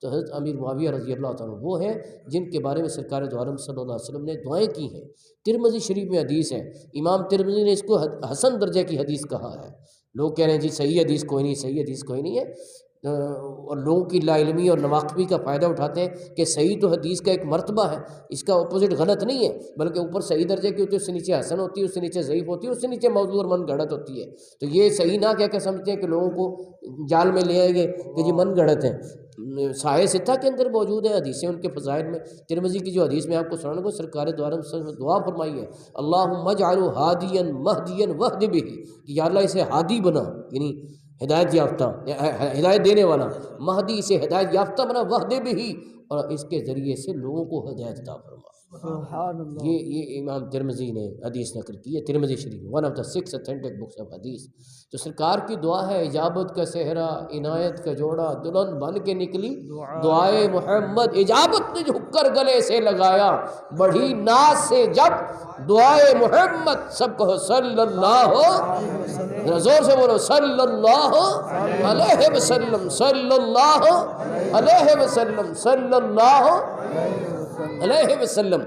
تو حضرت امیر معاویہ رضی اللہ تعالیٰ وہ ہیں جن کے بارے میں سرکار دو عالم صلی اللہ علیہ وسلم نے دعائیں کی ہیں۔ ترمذی شریف میں حدیث ہے، امام ترمذی نے اس کو حسن درجے کی حدیث کہا ہے۔ لوگ کہہ رہے ہیں جی صحیح حدیث کوئی نہیں، صحیح حدیث کوئی نہیں ہے، اور لوگوں کی لا علمی اور ناواقفی کا فائدہ اٹھاتے ہیں کہ صحیح تو حدیث کا ایک مرتبہ ہے، اس کا اپوزٹ غلط نہیں ہے، بلکہ اوپر صحیح درجے کی ہوتی ہے، اس سے نیچے حسن ہوتی ہے، اس سے نیچے ضعیف ہوتی ہے، اس سے نیچے موضوع اور من گھڑت ہوتی ہے۔ تو یہ صحیح نہ کہہ کے سمجھتے ہیں کہ لوگوں کو جال میں لے آئیں گے کہ جی من گھڑت ہیں۔ صحیح ستہ کے اندر موجود ہیں حدیثیں ان کے فضائل میں۔ ترمذی کی جو حدیث میں آپ کو سناؤں گا، سرکار دو عالم صلی اللہ علیہ وسلم دعا فرمائی ہے، اللہم اجعلہ ہادیا مہدیا واہد بہ، کہ یا اللہ اسے ہادی بنا، یعنی ہدایت یافتہ، ہدایت دینے والا، مہدی اسے ہدایت یافتہ بنا، واہد بہ، اور اس کے ذریعے سے لوگوں کو ہدایت عطا فرما۔ سبحان اللہ۔ یہ امام ترمذی نے حدیث نقل کی ہے، ترمذی شریف، one of the 6 authentic books of حدیث۔ تو سرکار کی دعا ہے، اجابت کا صحرا عنایت کا جوڑا دلہن بن کے نکلی دعائے محمد، اجابت نے جو کر گلے سے لگایا بڑھی ناز سے جب دعائے محمد، سب کہو صلی اللہ، زور سے بولو صلی اللہ علیہ وسلم، صلی اللہ علیہ وسلم، صلی اللہ علیہ وسلم۔